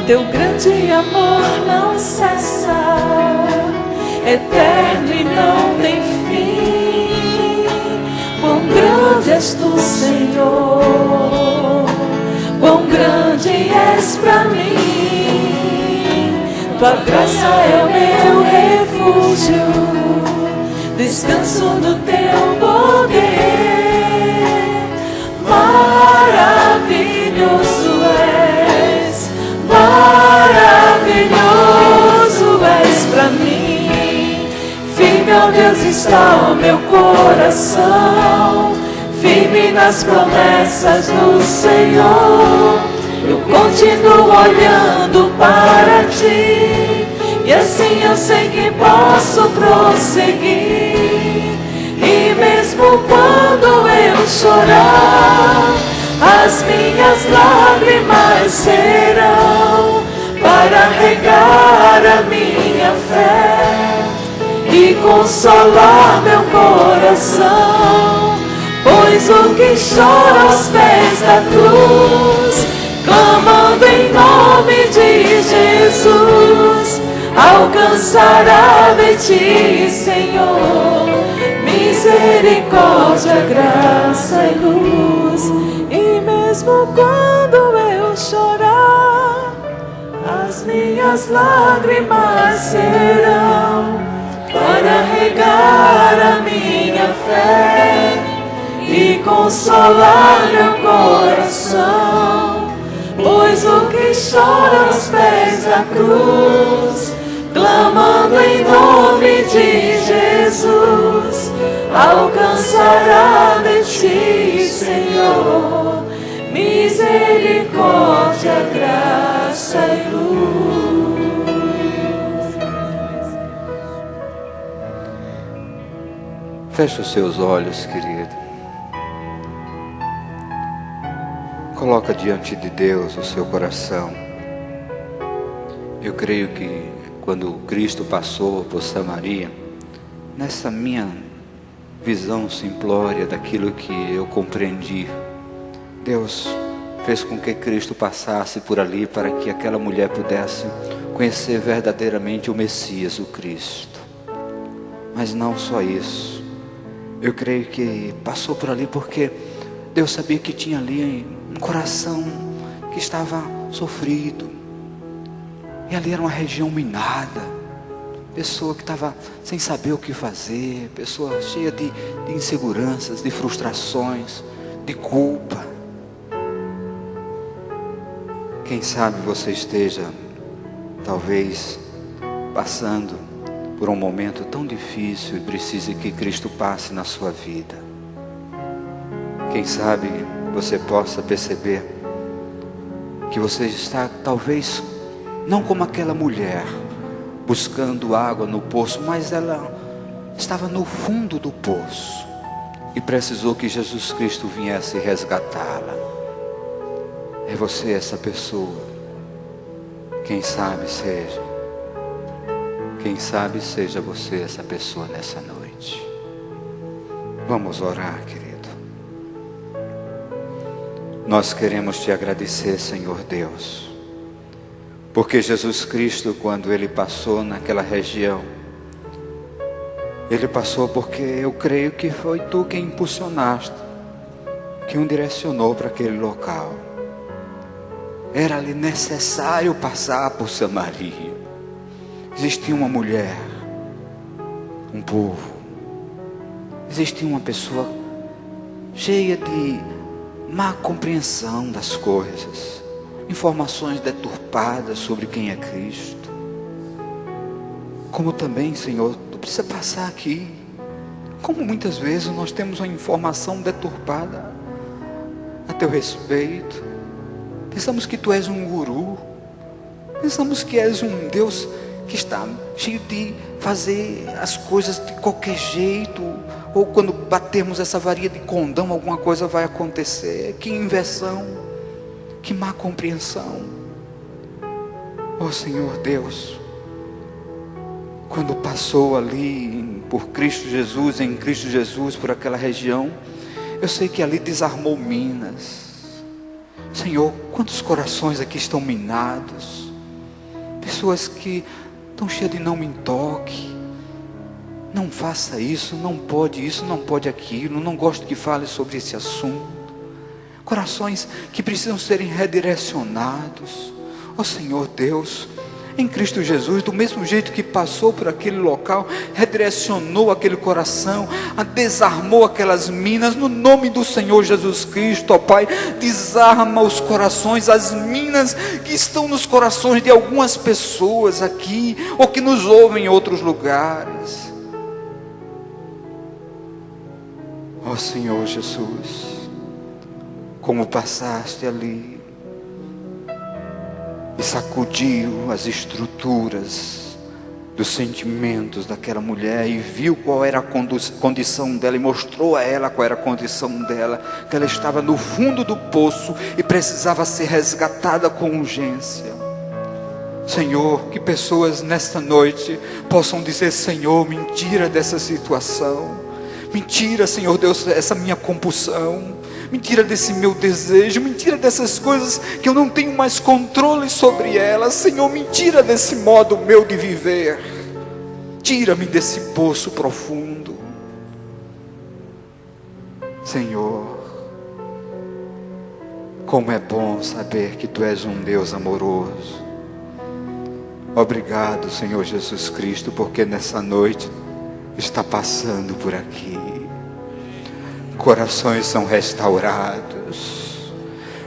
Teu grande amor não cessa, eterno e não tem fim. Quão grande és tu, Senhor, quão grande és pra mim. Tua graça é o meu refúgio, descanso no teu poder. Maravilhoso és, maravilhoso és pra mim. Firme, ó Deus, está o meu coração, firme nas promessas do Senhor. Eu continuo olhando para ti, e assim eu sei que posso prosseguir. E mesmo quando eu chorar, as minhas lágrimas serão para regar a minha fé e consolar meu coração. Pois o que chora aos pés da cruz, clamando em nome de Jesus, alcançará de ti, Senhor, misericórdia, graça e luz. E mesmo quando eu chorar, as minhas lágrimas serão para regar a minha fé e consolar meu coração. Pois o que chora aos pés da cruz, clamando em nome de Jesus, alcançará de ti, Senhor, misericórdia, graça e luz. Feche os seus olhos, querido. Coloca diante de Deus o seu coração. Eu creio que quando Cristo passou por Samaria, nessa minha visão simplória daquilo que eu compreendi, Deus fez com que Cristo passasse por ali para que aquela mulher pudesse conhecer verdadeiramente o Messias, o Cristo. Mas não só isso, eu creio que passou por ali porque Deus sabia que tinha ali um coração que estava sofrido, e ali era uma região minada, pessoa que estava sem saber o que fazer, pessoa cheia de inseguranças, de frustrações, de culpa. Quem sabe você esteja talvez passando por um momento tão difícil e precise que Cristo passe na sua vida. Quem sabe você possa perceber que você está talvez não como aquela mulher, buscando água no poço, mas ela estava no fundo do poço e precisou que Jesus Cristo viesse resgatá-la. É você essa pessoa? Quem sabe seja você essa pessoa nessa noite. Vamos orar, querido. Nós queremos te agradecer, Senhor Deus, porque Jesus Cristo, quando Ele passou naquela região, Ele passou porque eu creio que foi Tu quem impulsionaste, quem o direcionou para aquele local. Era-lhe necessário passar por Samaria. Existia uma mulher, um povo, existia uma pessoa cheia de má compreensão das coisas, informações deturpadas sobre quem é Cristo. Como também, Senhor, Tu precisa passar aqui. Como muitas vezes nós temos uma informação deturpada a Teu respeito. Pensamos que Tu és um guru. Pensamos que és um Deus que está cheio de fazer as coisas de qualquer jeito. Ou quando batermos essa varinha de condão, alguma coisa vai acontecer. Que inversão, que má compreensão. Oh Senhor Deus, quando passou ali por Cristo Jesus, em Cristo Jesus, por aquela região, eu sei que ali desarmou minas. Senhor, quantos corações aqui estão minados, pessoas que estão cheias de não me toque, não faça isso, não pode aquilo, não gosto que fale sobre esse assunto. Corações que precisam serem redirecionados. Ó Senhor Deus, em Cristo Jesus, do mesmo jeito que passou por aquele local, redirecionou aquele coração, desarmou aquelas minas, no nome do Senhor Jesus Cristo, ó Pai, desarma os corações, as minas que estão nos corações de algumas pessoas aqui, ou que nos ouvem em outros lugares. Ó Senhor Jesus, como passaste ali e sacudiu as estruturas dos sentimentos daquela mulher e viu qual era a condição dela e mostrou a ela qual era a condição dela, que ela estava no fundo do poço e precisava ser resgatada com urgência. Senhor, que pessoas nesta noite possam dizer: Senhor, me tira dessa situação. Me tira, Senhor Deus, essa minha compulsão. Me tira desse meu desejo. Me tira dessas coisas que eu não tenho mais controle sobre elas. Senhor, me tira desse modo meu de viver. Tira-me desse poço profundo. Senhor, como é bom saber que Tu és um Deus amoroso. Obrigado, Senhor Jesus Cristo, porque nessa noite está passando por aqui. Corações são restaurados.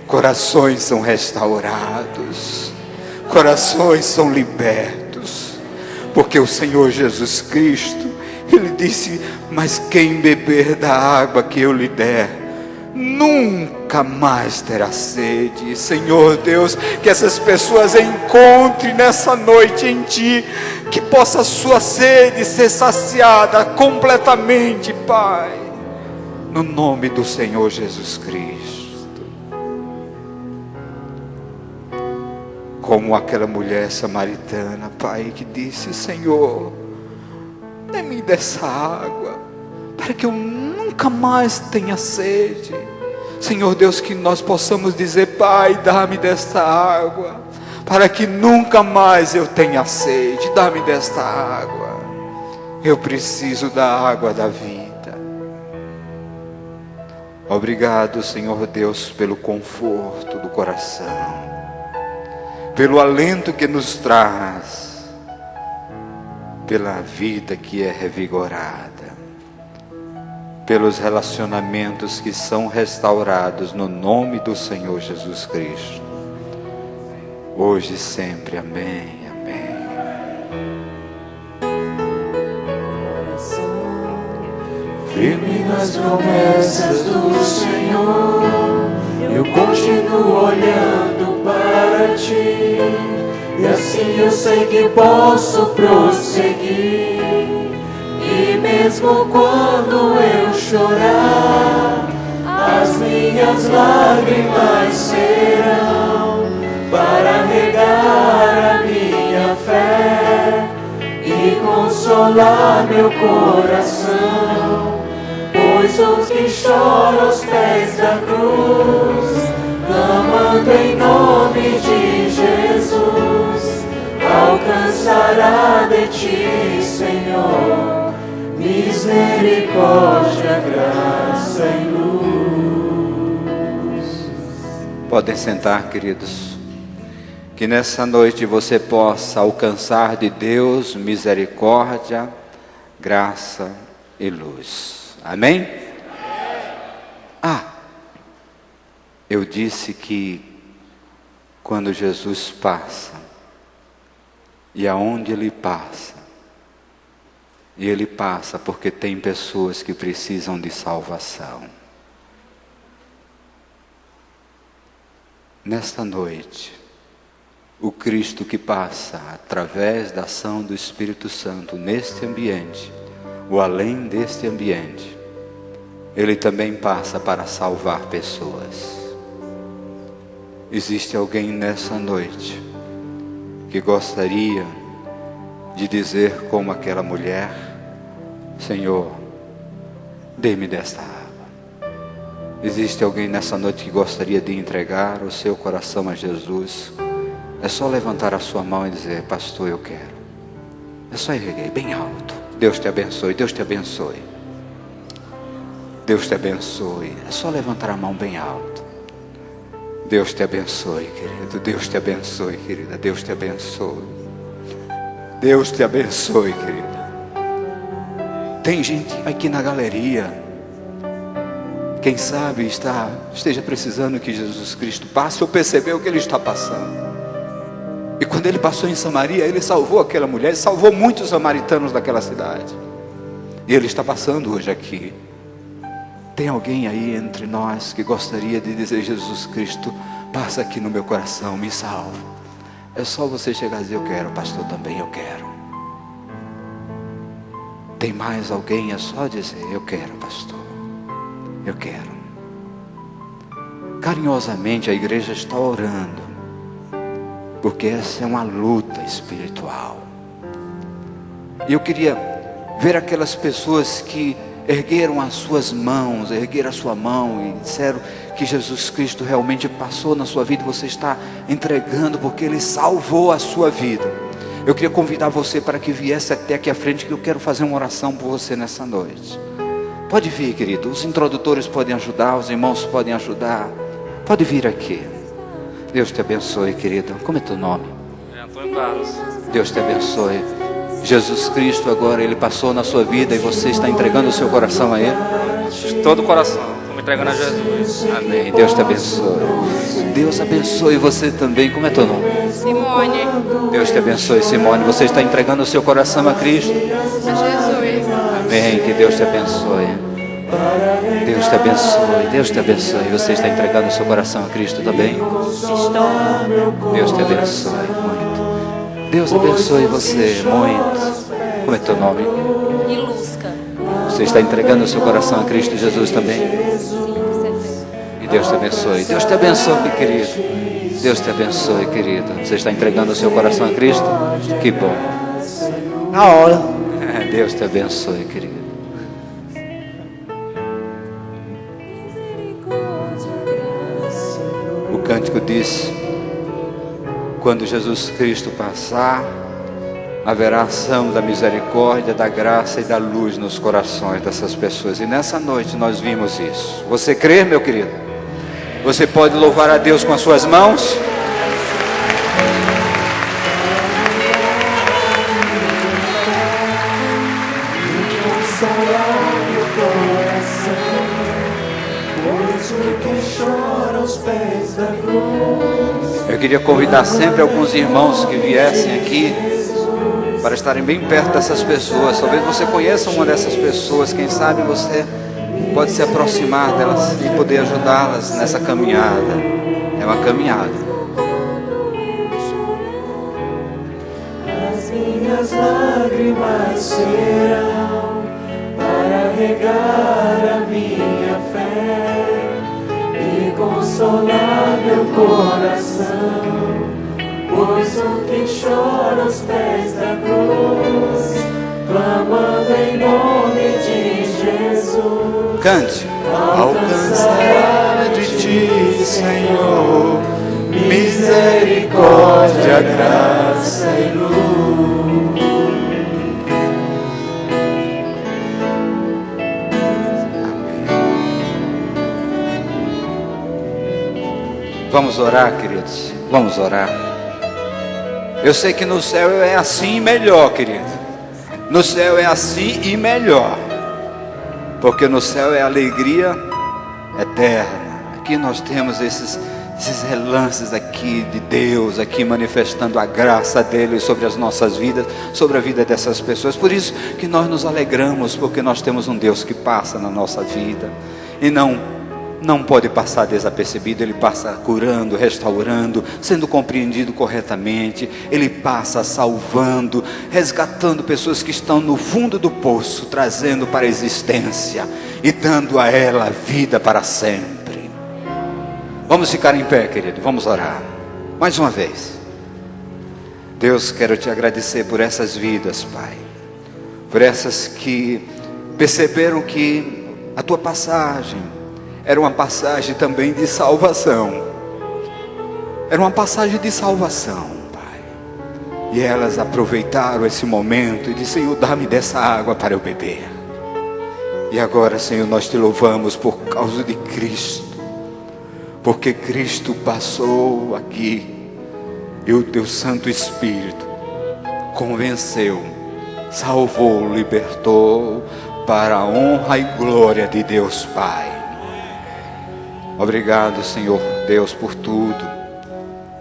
Corações são restaurados. Corações são libertos. Porque o Senhor Jesus Cristo, Ele disse: mas quem beber da água que eu lhe der, nunca mais terá sede. Senhor Deus, que essas pessoas encontrem nessa noite em Ti, que possa a sua sede ser saciada completamente, Pai, no nome do Senhor Jesus Cristo. Como aquela mulher samaritana, Pai, que disse: Senhor, dê-me dessa água, para que eu nunca mais tenha sede. Senhor Deus, que nós possamos dizer: Pai, dá-me desta água, para que nunca mais eu tenha sede. Dá-me desta água. Eu preciso da água da vida. Obrigado, Senhor Deus, pelo conforto do coração, pelo alento que nos traz, pela vida que é revigorada, pelos relacionamentos que são restaurados no nome do Senhor Jesus Cristo, hoje e sempre. Amém. Firme nas promessas do Senhor, eu continuo olhando para Ti e assim eu sei que posso prosseguir. E mesmo quando eu chorar, as minhas lágrimas serão para regar a minha fé e consolar meu coração. Pois os que choram aos pés da cruz, clamando em nome de Jesus, alcançará de ti, Senhor, misericórdia, graça e luz. Podem sentar, queridos. Que nessa noite você possa alcançar de Deus misericórdia, graça e luz. Amém? Eu disse que quando Jesus passa, e aonde Ele passa, e Ele passa porque tem pessoas que precisam de salvação. Nesta noite, o Cristo que passa através da ação do Espírito Santo neste ambiente, ou além deste ambiente, Ele também passa para salvar pessoas. Existe alguém nessa noite que gostaria de dizer como aquela mulher: Senhor, dê-me desta água. Existe alguém nessa noite que gostaria de entregar o seu coração a Jesus? É só levantar a sua mão e dizer: pastor, eu quero. É só erguer bem alto. Deus te abençoe, Deus te abençoe. Deus te abençoe. É só levantar a mão bem alto. Deus te abençoe, querido. Deus te abençoe, querida. Deus te abençoe. Deus te abençoe, querida. Tem gente aqui na galeria, quem sabe esteja precisando que Jesus Cristo passe ou percebeu que Ele está passando. E quando Ele passou em Samaria, Ele salvou aquela mulher, salvou muitos samaritanos daquela cidade. E Ele está passando hoje aqui. Tem alguém aí entre nós que gostaria de dizer: Jesus Cristo, passa aqui no meu coração, me salva. É só você chegar e dizer: eu quero, pastor, também eu quero. Tem mais alguém? É só dizer: eu quero, pastor, eu quero. Carinhosamente a igreja está orando, porque essa é uma luta espiritual. E eu queria ver aquelas pessoas que ergueram as suas mãos, ergueram a sua mão e disseram que Jesus Cristo realmente passou na sua vida. Você está entregando porque Ele salvou a sua vida. Eu queria convidar você para que viesse até aqui à frente, que eu quero fazer uma oração por você nessa noite. Pode vir, querido. Os introdutores podem ajudar, os irmãos podem ajudar. Pode vir aqui. Deus te abençoe, querido. Como é teu nome? Antônio Carlos. Deus te abençoe. Jesus Cristo agora, Ele passou na sua vida e você está entregando o seu coração a Ele? De todo o coração, estou me entregando a Jesus. Amém. Deus te abençoe. Deus abençoe você também. Como é teu nome? Simone. Deus te abençoe, Simone. Você está entregando o seu coração a Cristo? A Jesus. Amém. Que Deus te abençoe. Deus te abençoe. Deus te abençoe. Você está entregando o seu coração a Cristo também? Estou. Deus te abençoe muito. Deus abençoe você muito. Como é teu nome? Ilusca. Você está entregando o seu coração a Cristo Jesus também? E Deus te abençoe. Deus te abençoe, querido. Deus te abençoe, querido. Você está entregando o seu coração a Cristo? Que bom. Na hora. Deus te abençoe, querido. O cântico diz: quando Jesus Cristo passar, haverá ação da misericórdia, da graça e da luz nos corações dessas pessoas. E nessa noite nós vimos isso. Você crê, meu querido? Você pode louvar a Deus com as suas mãos? Eu queria convidar sempre alguns irmãos que viessem aqui para estarem bem perto dessas pessoas. Talvez você conheça uma dessas pessoas. Quem sabe você pode se aproximar delas e poder ajudá-las nessa caminhada. É uma caminhada. minhas lágrimas serão para regar a minha fé e consolar meu coração, pois o que chora aos pés da cruz, clamando em nome de Jesus, Cante. alcançará de ti, Senhor, misericórdia, graça e luz. Vamos orar, queridos. Vamos orar. Eu sei que no céu é assim e melhor, querido. No céu é assim e melhor. Porque no céu é alegria eterna. Aqui nós temos esses relances aqui de Deus, aqui manifestando a graça dele sobre as nossas vidas, sobre a vida dessas pessoas. Por isso que nós nos alegramos, porque nós temos um Deus que passa na nossa vida e não pode passar desapercebido. Ele passa curando, restaurando, sendo compreendido corretamente. Ele passa salvando, resgatando pessoas que estão no fundo do poço, trazendo para a existência e dando a ela vida para sempre. Vamos ficar em pé, querido, vamos orar mais uma vez. Deus, quero te agradecer por essas vidas, Pai, por essas que perceberam que a tua passagem era uma passagem também de salvação. Era uma passagem de salvação, Pai. E elas aproveitaram esse momento e disseram: Senhor, dá-me dessa água para eu beber. E agora, Senhor, nós te louvamos por causa de Cristo. Porque Cristo passou aqui e o teu Santo Espírito convenceu, salvou, libertou para a honra e glória de Deus Pai. Obrigado, Senhor Deus, por tudo.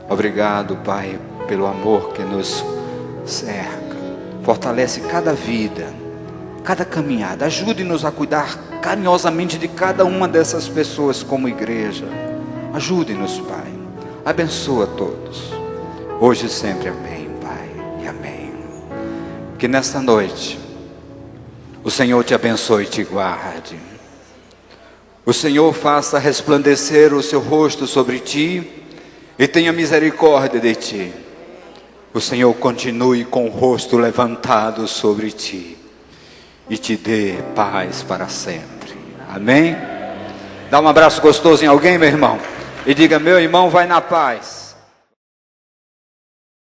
Obrigado, Pai, pelo amor que nos cerca. Fortalece cada vida, cada caminhada. Ajude-nos a cuidar carinhosamente de cada uma dessas pessoas como igreja. Ajude-nos, Pai. Abençoa todos. Hoje e sempre, amém, Pai, e amém. Que nesta noite o Senhor te abençoe e te guarde. O Senhor faça resplandecer o seu rosto sobre ti e tenha misericórdia de ti. O Senhor continue com o rosto levantado sobre ti e te dê paz para sempre. Amém? Dá um abraço gostoso em alguém, meu irmão, e diga: meu irmão, vai na paz.